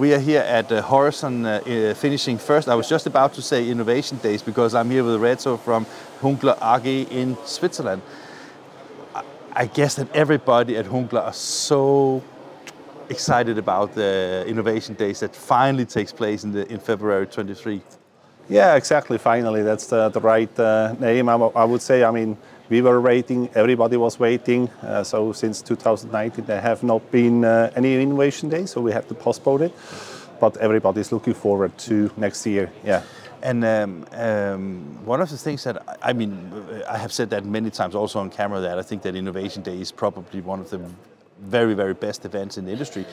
We are here at Horizon finishing first. I was just about to say Innovation Days because I'm here with Reto from Hunkeler AG in Switzerland. I guess that everybody at Hunkeler are so excited about the Innovation Days that finally takes place in February 23. Yeah, exactly. Finally, that's the right name. I would say. I mean, we were waiting. Everybody was waiting. So since 2019, there have not been any Innovation Days, so we have to postpone it. But everybody's looking forward to next year. Yeah. And one of the things that, I mean, I have said that many times also on camera that I think that Innovation Day is probably one of the very, very best events in the industry.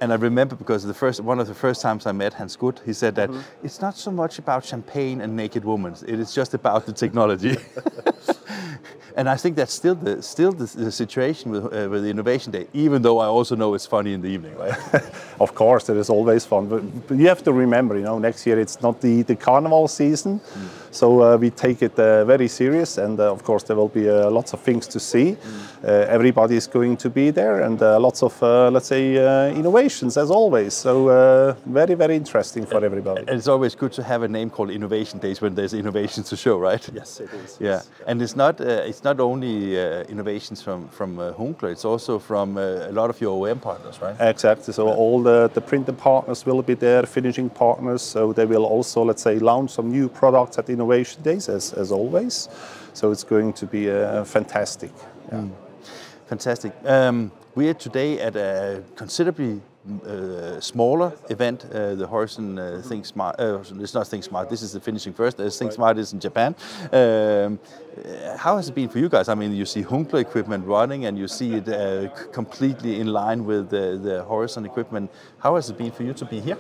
And I remember because one of the first times I met Hans Gut, he said that it's not so much about champagne and naked women, it is just about the technology. And I think that's still the situation with the Innovation Day, even though I also know it's funny in the evening, right? Of course, it is always fun, but you have to remember, next year it's not the carnival season, so we take it very serious, and of course there will be lots of things to see. Everybody is going to be there, and lots of, let's say, innovations as always. So very, very interesting for everybody. And it's always good to have a name called Innovation Days when there's innovations to show, right? Yes, it is. Yeah, yes. And it's not only innovations from Hunkeler, it's also from a lot of your OEM partners, right? Exactly. So all the printer partners will be there, finishing partners. So they will also, let's say, launch some new products at Innovation Days, as always. So it's going to be fantastic. Yeah. Fantastic. We are today at a considerably smaller event, the Horizon Think Smart. It's not Think Smart. This is the finishing first. Think Smart is in Japan. How has it been for you guys? I mean, you see Hunkeler equipment running, and you see it completely in line with the Horizon equipment. How has it been for you to be here?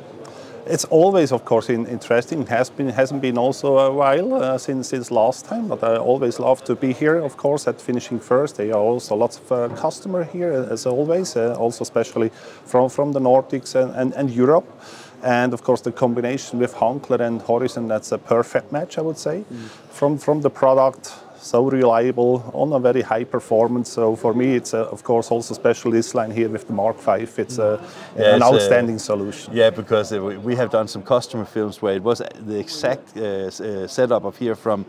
It's always, of course, interesting. It hasn't been also a while since last time, but I always love to be here, of course, at Finishing First. There are also lots of customers here, as always, also especially from the Nordics and Europe. And of course, the combination with Hunkeler and Horizon, that's a perfect match, I would say. From the product, so reliable, on a very high performance. So for me, it's of course also special this line here with the Mark V. It's an outstanding solution. Yeah, because we have done some customer films where it was the exact setup of here from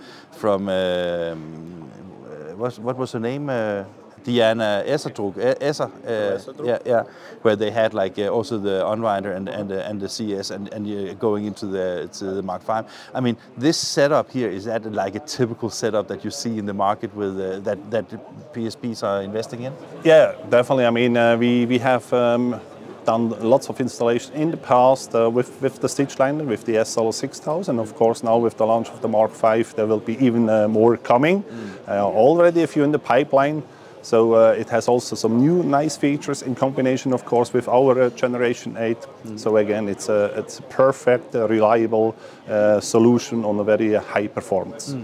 what was her name? Diana Eserdruck, where they had like also the Unwinder and the CS and you're going into the Mark V. I mean, this setup here, is that like a typical setup that you see in the market with that PSPs are investing in? Yeah, definitely. I mean, we have done lots of installation in the past with the Stitchliner, with the SL 6000. Of course, now with the launch of the Mark V, there will be even more coming. Already a few in the pipeline. So it has also some new nice features in combination, of course, with our Generation 8. So again, it's a perfect, reliable solution on a very high performance.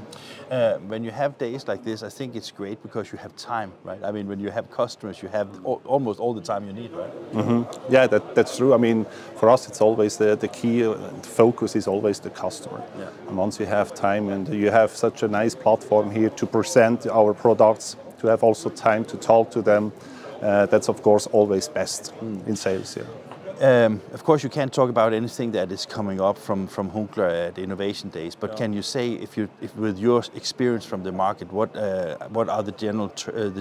When you have days like this, I think it's great because you have time, right? I mean, when you have customers, you have almost all the time you need, right? Yeah, that's true. I mean, for us, it's always the key focus is always the customer. Yeah. And once you have time and you have such a nice platform here to present our products, to have also time to talk to them, that's of course always best in sales. Yeah. Of course, you can't talk about anything that is coming up from Hunkeler at Innovation Days, but can you say, if with your experience from the market, what are the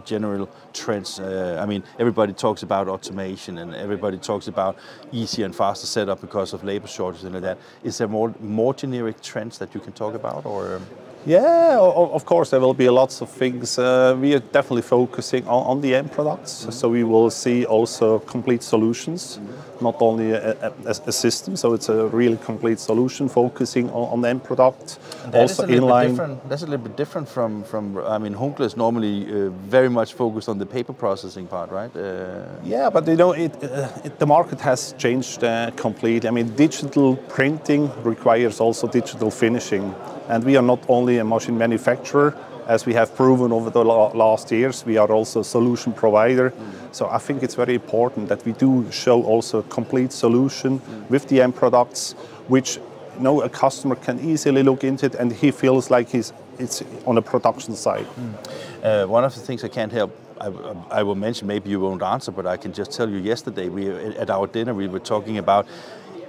general trends? I mean, everybody talks about automation and everybody talks about easier and faster setup because of labor shortages and like that. Is there more generic trends that you can talk about, or? Yeah, of course there will be lots of things. We are definitely focusing on the end products, so we will see also complete solutions, not only a system. So it's a really complete solution focusing on the end product. Also inline. That's a little bit different from I mean, Hunkeler is normally very much focused on the paper processing part, right? Yeah, but the market has changed completely. I mean, digital printing requires also digital finishing. And we are not only a machine manufacturer, as we have proven over the last years, we are also a solution provider. So I think it's very important that we do show also a complete solution with the end products, which a customer can easily look into it and he feels like it's on a production side. One of the things I can't help, I will mention, maybe you won't answer, but I can just tell you yesterday, at our dinner we were talking about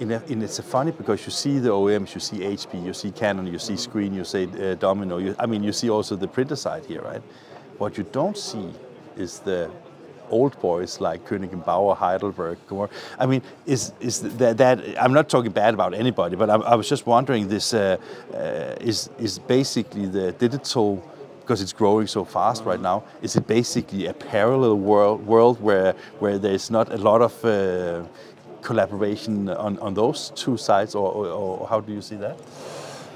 it's funny because you see the OEMs, you see HP, you see Canon, you see Screen, you see Domino. You see also the printer side here, right? What you don't see is the old boys like Koenig & Bauer, Heidelberg. I mean, is that I'm not talking bad about anybody, but I was just wondering, this is basically the digital, because it's growing so fast right now, is it basically a parallel world where there's not a lot of collaboration on those two sides, or how do you see that?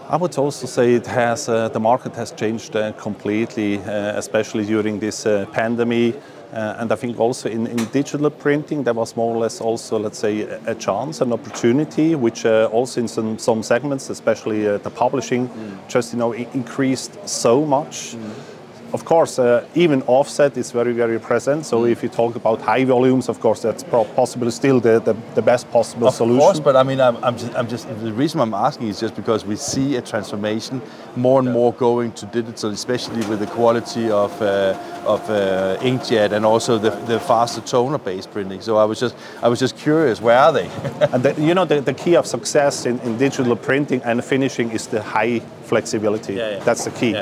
I would also say it has the market has changed completely, especially during this pandemic. And I think also in digital printing, there was more or less also, let's say, a chance, an opportunity, which also in some segments, especially the publishing, just increased so much. Of course, even offset is very, very present. So if you talk about high volumes, of course, that's possibly still the best possible solution. Of course, but I mean, I'm just the reason I'm asking is just because we see a transformation more and more going to digital, especially with the quality of inkjet and also the faster toner-based printing. So I was just curious, where are they? And the key of success in digital printing and finishing is the high flexibility. That's the key.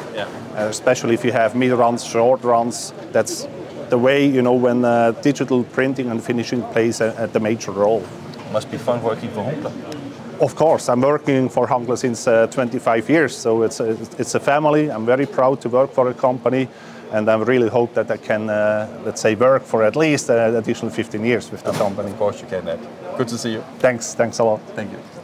Especially if you have mid runs, short runs, that's the way, when digital printing and finishing plays the major role. Must be fun working for Hunkeler. Of course, I'm working for Hunkeler since 25 years, so it's a family. I'm very proud to work for a company, and I really hope that I can, let's say, work for at least an additional 15 years with the company. Of course you can, Ed. Good to see you. Thanks a lot. Thank you.